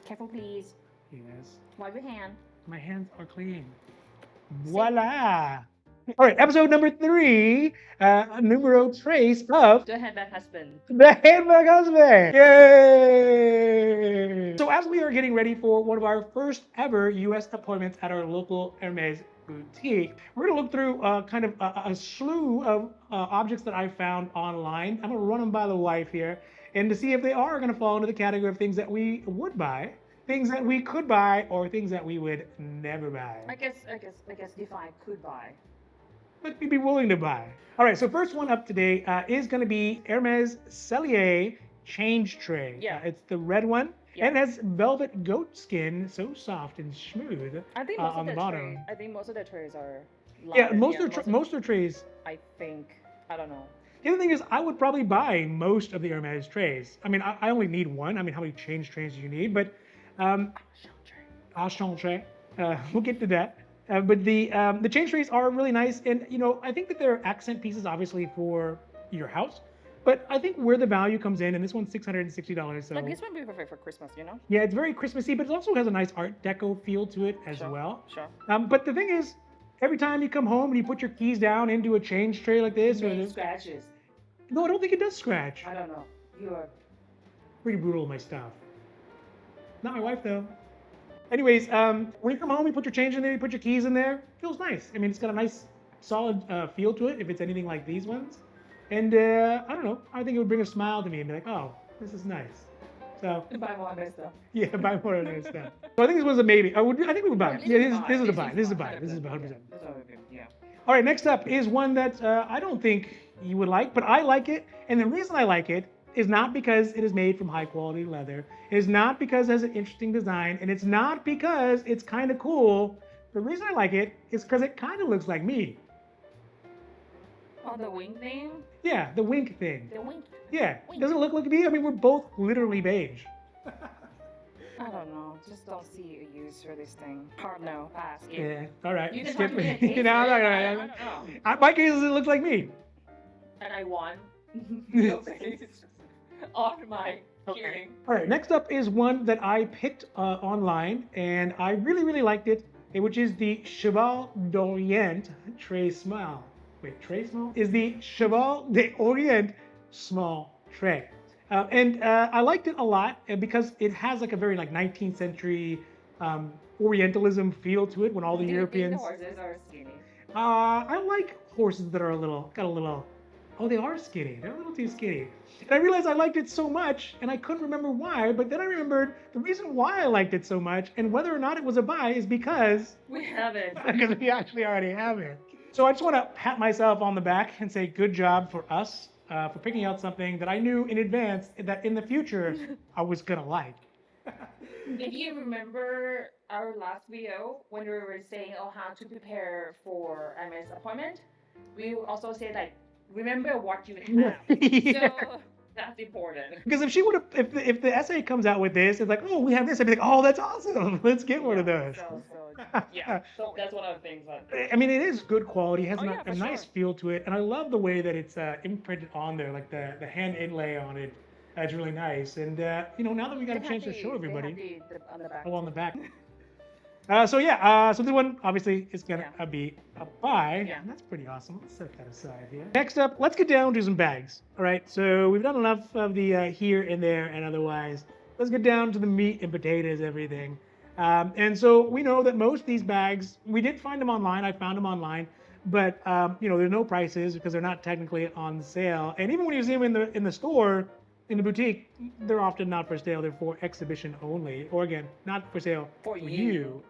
Careful, please. Yes. Wipe your hand. My hands are clean. Voila. All right, episode number 3, numero trace of The Handbag Husband. the Handbag Husband. Yay! So as we are getting ready for one of our first ever U.S. appointments at our local Hermes boutique, we're going to look through kind of a slew of objects that I found online. I'm going to run them by the wife here and to see if they are going to fall into the category of things that we would buy, things that we could buy, or things that we would never buy. I guess define could buy. But we'd be willing to buy. All right, so first one up today is going to be Hermes Cellier change tray. Yeah. It's the red one, Yeah. and it has velvet goat skin, so soft and smooth I think most on of the the bottom. I think most of the trays are. Yeah, lighter. most of their trays. I think. I don't know. The other thing is, I would probably buy most of the Hermes trays. I mean, I only need one. I mean, how many change trays do you need? But change tray. We'll get to that. But the change trays are really nice, and I think that they're accent pieces, obviously, for your house. But I think where the value comes in, and this one's $660. So Like this would be perfect for Christmas, yeah, it's very Christmassy, but it also has a nice Art Deco feel to it as Sure, well. Sure. But the thing is, every time you come home and you put your keys down into a change tray like this, or this, Scratches. no, I don't think it does scratch. I don't know. You are. Pretty brutal with my stuff. Not my wife though. Anyways, when you come home, you put your change in there, you put your keys in there. Feels nice. I mean, it's got a nice, solid feel to it if it's anything like these ones. And I don't know. I think it would bring a smile to me and be like, oh, this is nice. So Buy more of stuff. yeah, buy more of their stuff. So I think this was a maybe. I think we would buy it. Yeah, this is a buy. This is a buy. This is 100%. Yeah. All right, next up is one that I don't think you would like, but I like it. And the reason I like it is not because it is made from high quality leather. It is not because it has an interesting design, and it's not because it's kind of cool. The reason I like it is because it kind of looks like me. Oh, the wing thing? Yeah, the wink thing. The wink? Yeah, Wink. doesn't it look like me? I mean, we're both literally beige. I don't know. Just don't see a use for this thing. Hard no. Pass. Yeah, all right. You can Skip talk to me it. in case, No, I'm not right? I gonna. don't know. My case, it looks like me. And I won. No face on my hearing. All right, next up is one that I picked online, and I really, really liked it, which is the Cheval d'Orient Tray Small. Wait, Tray Small? Is the Cheval d'Orient Small Tray. And I liked it a lot because it has like a very like 19th century Orientalism feel to it when all the Do you think Europeans. the horses are skinny? I like horses that are got a little. Oh, they are skinny. They're a little too skinny. And I realized I liked it so much, and I couldn't remember why. But then I remembered the reason why I liked it so much, and whether or not it was a buy is because We have it. because we actually already have it. So I just want to pat myself on the back and say good job for us for picking out something that I knew in advance that in the future I was gonna like. If you remember our last video when we were saying how to prepare for Hermes appointment, we also said like remember what you have. Yeah. So that's important. Because if she would have, if the essay comes out with this, it's like, oh, we have this, I'd be like, oh, that's awesome. Let's get one of those. So yeah. So that's one of the things that. I mean, it is good quality. It has Oh, yeah, a for nice sure. feel to it, and I love the way that it's imprinted on there, like the hand inlay on it. It's really nice. And now that we got a chance to show everybody, On the back. on the back. So this one obviously is gonna be a buy. Yeah. That's pretty awesome. Let's set that aside here. Next up, let's get down to some bags. All right, so we've done enough of the here and there and otherwise. Let's get down to the meat and potatoes, everything. And so we know that most of these bags, we did find them online. I found them online, but there's no prices because they're not technically on sale. And even when you see them in the store, in the boutique, they're often not for sale. They're for exhibition only, or again, not for sale For you.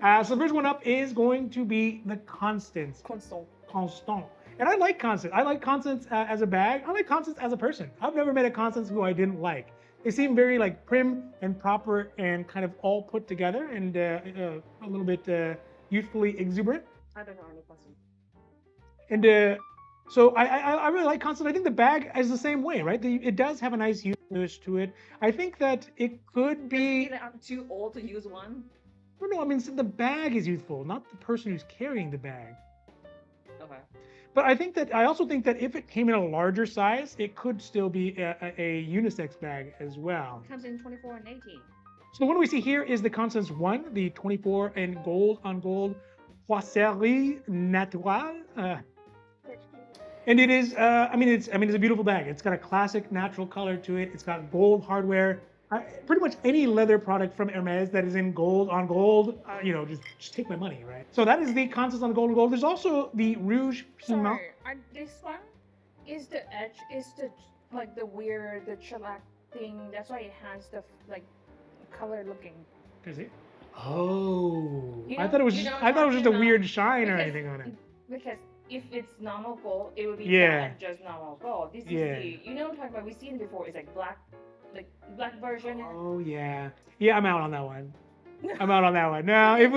So the first one up is going to be the Constance. Constant. And I like Constance. I like Constance as a bag. I like Constance as a person. I've never met a Constance who I didn't like. They seem very like prim and proper and kind of all put together and a little bit youthfully exuberant. I don't know any question. And so I really like Constance. I think the bag is the same way, right? It does have a nice youthfulness to it. I think that it could be. I'm too old to use one. No, I mean the bag is youthful, not the person who's carrying the bag. Okay. But I also think that if it came in a larger size, it could still be a unisex bag as well. Comes in 24 and 18. So the one we see here is the Constance 1, the 24 and gold on gold Poisserie Naturelle. And it is, it's a beautiful bag. It's got a classic natural color to it. It's got gold hardware. Pretty much any leather product from Hermes that is in gold on gold, just take my money, right? So that is the Constance on gold and gold. There's also the Rouge Piment. Sorry, this one is the edge, is the shellac thing. That's why it has the color looking. Is it? Oh, You I know- thought it was you just, know what I I'm thought it was just a talking weird about? shine or Because- anything on it. Because if it's normal gold, it would be Yeah. just normal gold. This Yeah. is the, what I'm talking about. We've seen it before. It's like black version. Oh yeah, I'm out on that one. I'm out on that one. No, if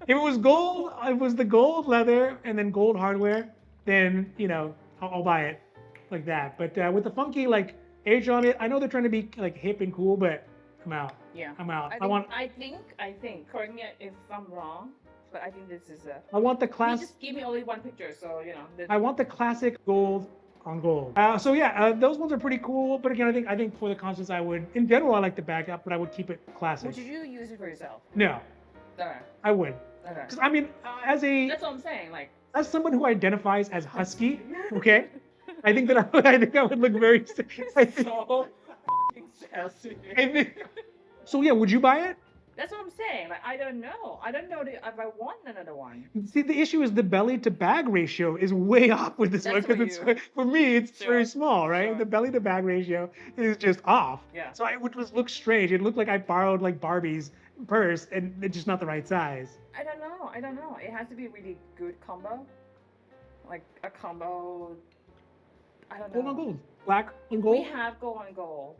it was gold, it was the gold leather and then gold hardware, then I'll buy it like that. But with the funky edge on it, I know they're trying to be hip and cool, but I'm out. Yeah. I'm out. I think. Correct me if I'm wrong, but I think this is a. I want the You class. just give me only one picture, so I want the classic gold on gold. Those ones are pretty cool. But again, I think for the Constance, I would, in general, I like the bag up, but I would keep it classic. Would you use it for yourself? No, Okay. I would. Okay. Because as That's what I'm saying. as someone who identifies as husky, okay, I think I would look very. I think, So sassy. I think- so yeah, would you buy it? That's what I'm saying. I don't know. I don't know if I want another one. See, the issue is the belly to bag ratio is way off with this one That's because for you. for me it's Sure. very small, right? Sure. The belly to bag ratio is just off. Yeah. So it would just look strange. It looked like I borrowed Barbie's purse and it's just not the right size. I don't know. It has to be a really good combo. Like a combo. I don't know. Gold on gold, black on We gold. have gold on gold.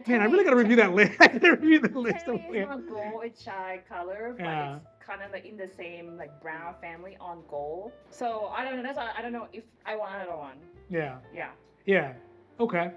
Man, I really gotta review that list. I gotta review the list. Of Technically, it's not gold, it's chai color, but Yeah. it's kind of in the same brown family on gold. So I don't know. That's why I don't know if I want another one. Yeah, Yeah. okay,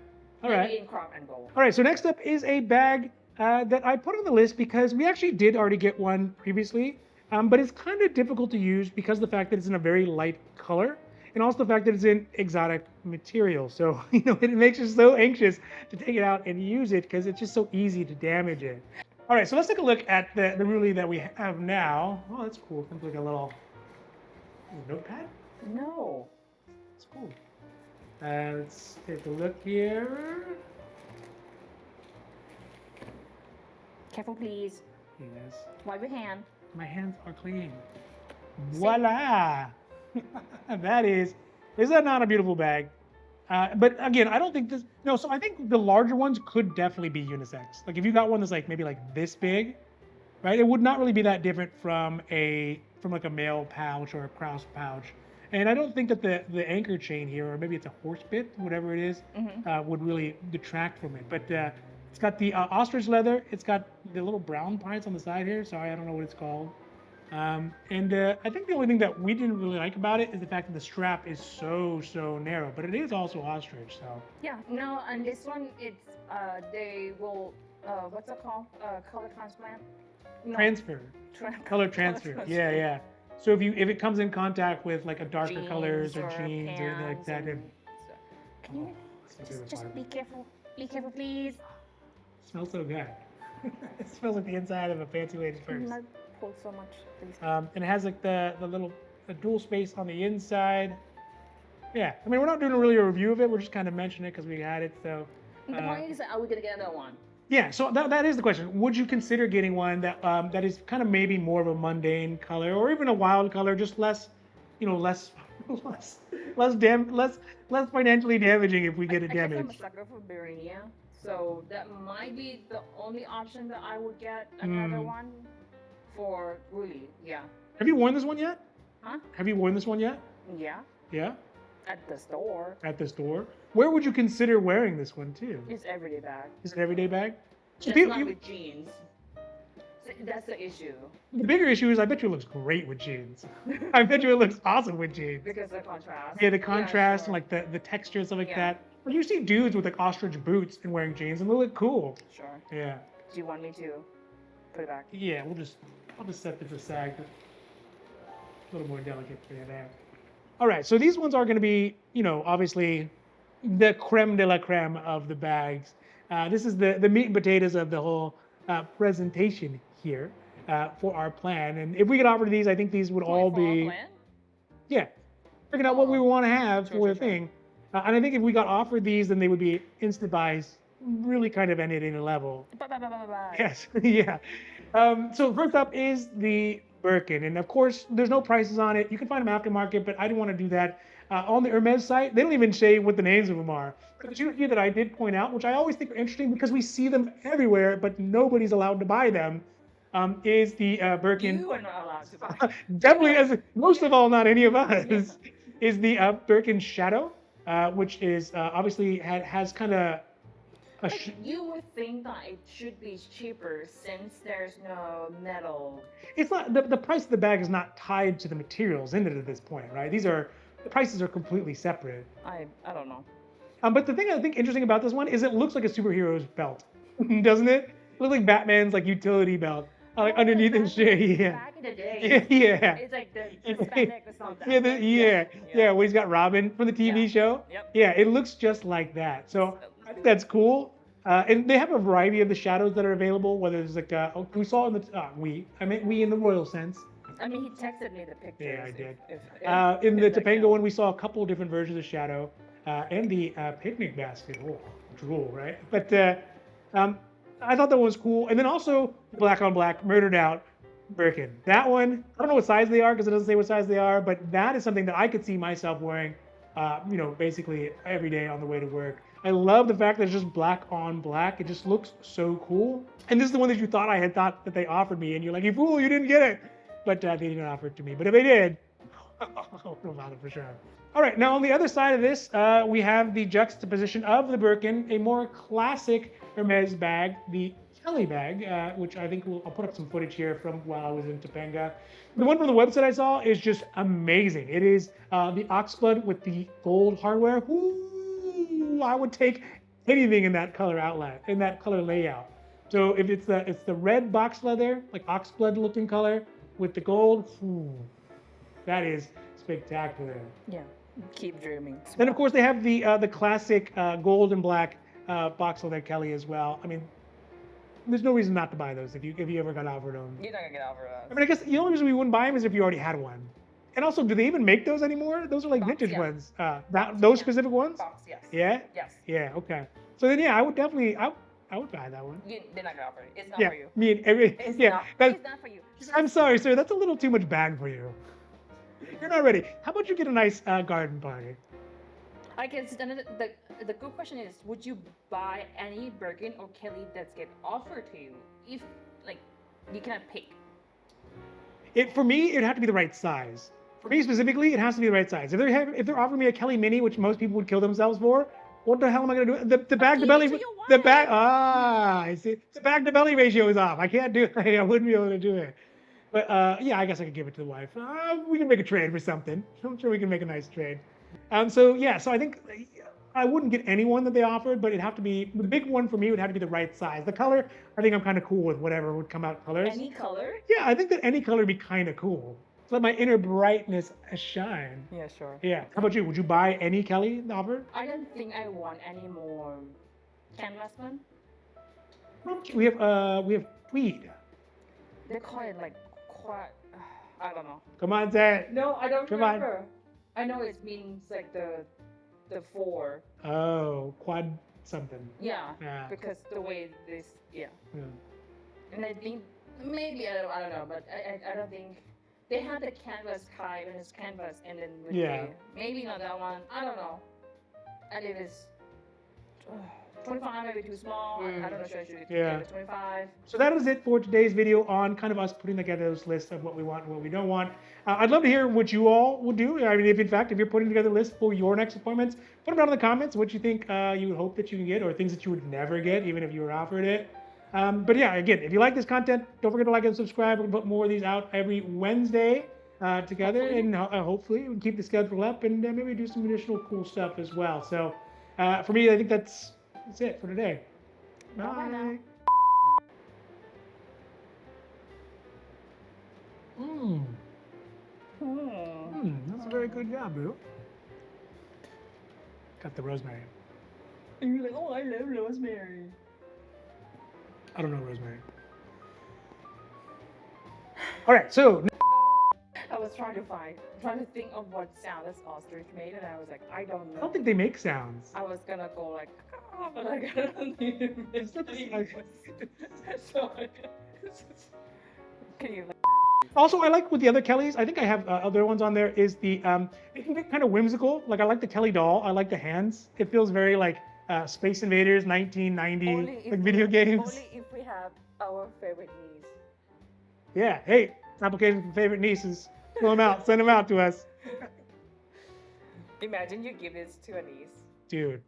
all Maybe right. in crop and gold. All right, so next up is a bag that I put on the list because we actually did already get one previously, but it's kind of difficult to use because of the fact that it's in a very light color and also the fact that it's in exotic material. So, it makes us so anxious to take it out and use it because it's just so easy to damage it. All right, so let's take a look at the Ruli that we have now. Oh, that's cool. Comes like a little notepad. No. It's cool. Let's take a look here. Careful, please. Yes. Wipe your hand. My hands are clean. Voila! Is that not a beautiful bag? But again, I don't think this, no, so I think the larger ones could definitely be unisex. If you got one that's maybe this big, right? It would not really be that different from a male pouch or a Krause pouch. And I don't think that the anchor chain here, or maybe it's a horse bit, whatever it is, would really detract from it. But it's got the ostrich leather. It's got the little brown parts on the side here. Sorry, I don't know what it's called. I think the only thing that we didn't really like about it is the fact that the strap is so narrow, but it is also ostrich, so. Yeah. No, and this one, it's they will what's it called? Color transplant. No. Transfer, color transfer. Yeah. So if it comes in contact with a darker Jeans colors or or jeans or anything like pants that, and then stuff. Can you it's my favorite just part. be careful? Be careful, please. It smells so good. It smells like the inside of a fancy lady's purse. Not pull so much, please. And it has the little dual space on the inside. Yeah, we're not doing really a review of it. We're just kind of mentioning it because we had it. So The point is, are we gonna get another one? yeah, so that is the question. Would you consider getting one that is kind of maybe more of a mundane color or even a wild color, just less, less financially damaging if we get it I guess I'm a damaged? sucker for Birkin, so that might be the only option that I would get another one for really. Yeah. Have you worn this one yet? Huh? Have you worn this one yet? Yeah. Yeah. At the store. At the store. Where would you consider wearing this one too? It's everyday bag. Is it an everyday bag? So Just people- not with jeans. That's the issue. The bigger issue is I bet you it looks great with jeans. I bet you it looks awesome with jeans. Because of the contrast. Yeah, the contrast sure. and the texture and stuff like Yeah. that. But you see dudes with ostrich boots and wearing jeans and they look cool. Sure. Yeah. Do you want me to put it back? Yeah, I'll just set this aside. A little more delicate for you there. All right, so these ones are going to be, obviously the creme de la creme of the bags. This is the meat and potatoes of the whole presentation here for our plan. And if we could offer these, I think these would all be, Plan? yeah, figuring out what we want to have Sure, for sure, the thing. And I think if we got offered these, then they would be instant buys, really kind of any level. Bye. Yes, yeah. So first up is the Birkin, and of course, there's no prices on it. You can find them aftermarket, but I didn't want to do that. On the Hermès site, they don't even say what the names of them are. But the two here that I did point out, which I always think are interesting because we see them everywhere, but nobody's allowed to buy them, is the Birkin. You are not allowed to buy. Definitely, as most of all, not any of us, is the Birkin Shadow, which is obviously has kind of a. You would think that it should be cheaper since there's no metal. It's not the price of the bag is not tied to the materials in it at this point, right? The prices are completely separate. I don't know. But the thing I think interesting about this one is it looks like a superhero's belt, doesn't it? It looks like Batman's like utility belt, like underneath his shit. Yeah. Back in the day. Yeah. It's like the spandex or something. Yeah. When he's got Robin from the TV show. Yep. Yeah, it looks just like that. So I think that's cool. And they have a variety of the shadows that are available. Whether it's like we saw in the we in the royal sense. I mean, he texted me the pictures. Yeah, I did. If In the that Topanga counts. one, we saw a couple of different versions of shadow, and the picnic basket. Oh, drool, right? But I thought that was cool. And then also black on black, murdered out Birkin. That one, I don't know what size they are because it doesn't say what size they are, but that is something that I could see myself wearing, basically every day on the way to work. I love the fact that it's just black on black. It just looks so cool. And this is the one that you thought I had thought that they offered me, and you're like, you fool, you didn't get it. But they didn't offer it to me. But if they did, I'll know about it for sure. All right, now on the other side of this, we have the juxtaposition of the Birkin, a more classic Hermes bag, the Kelly bag, which I think I'll put up some footage here from while I was in Topanga. The one from the website I saw is just amazing. It is the oxblood with the gold hardware. Ooh, I would take anything in that color outlet, in that color layout. So if it's the red box leather, like oxblood looking color with the gold, ooh, that is spectacular. Yeah, keep dreaming. Then of course they have the classic gold and black box leather Kelly as well. I mean, there's no reason not to buy those if you ever got offered them. You're not gonna get over that. I mean, I guess the only reason we wouldn't buy them is if you already had one. And also, do they even make those anymore? Those are like Box, vintage yeah. ones. Those specific ones? Box, yes. Yeah? Yes. Yeah, okay. So then, yeah, I would definitely, I would buy that one. They're not gonna offer it. It's not Yeah, for you. me and every, It's yeah. not. that's- It's not for you. I'm sorry, sir, that's a little too much bag for you. You're not ready. How about you get a nice garden party? I guess the good question is, would you buy any Birkin or Kelly that's get offered to you if like you cannot pick? For me, it'd have to be the right size. For me specifically, it has to be the right size. If they're offering me a Kelly Mini, which most people would kill themselves for, what the hell am I gonna do? The bag to give belly, it to your the wife. bag. I see. The bag to belly ratio is off. I can't do it. I wouldn't be able to do it. But yeah, I guess I could give it to the wife. We can make a trade for something. I'm sure we can make a nice trade. So I think I wouldn't get any one that they offered, but it'd have to be the big one for me. Would have to be the right size. The color, I think I'm kind of cool with whatever would come out colors. Any color? Yeah, I think that any color would be kind of cool. To let my inner brightness shine. Yeah, sure. Yeah. How about you? Would you buy any Kelly offered? I don't think I want any more canvas one. We have tweed. They call it like quite. I don't know. Come on, say it. No, I don't Come on. remember. I know it means like the four. Oh, quad something. Yeah. Yeah. Because the way this. Yeah. Yeah. And I think maybe I don't know, but I don't think they had the canvas type and it's canvas and then with Yeah. maybe not that one. I don't know. And if it's 25 maybe too small. I don't know should I should Yeah. give it 25. So that was it for today's video on kind of us putting together those lists of what we want and what we don't want. I'd love to hear what you all would do. I mean, if you're putting together a list for your next appointments, put them down in the comments what you think you would hope that you can get or things that you would never get even if you were offered it. But yeah, again, if you like this content, don't forget to like and subscribe. We'll put more of these out every Wednesday together, Hopefully. and hopefully we can keep the schedule up and maybe do some additional cool stuff as well. So for me, I think that's it for today. Bye now. Mmm. Hmm. That's very very good job, boo. Got the rosemary. And you're like, oh, I love rosemary. I don't know rosemary. All right, so I was trying to think of what sound this ostrich made, and I was like, I don't know. I don't think they make sounds. I was gonna go like, but I don't need So, can you? Also, I like with the other Kellys, I think I have other ones on there, is the, it can get kind of whimsical. Like I like the Kelly doll. I like the hands. It feels very like Space Invaders 1990, like video games. Only if we have our favorite niece. Yeah, hey, application for favorite nieces. Fill them out, send them out to us. Imagine you give this to a niece. Dude,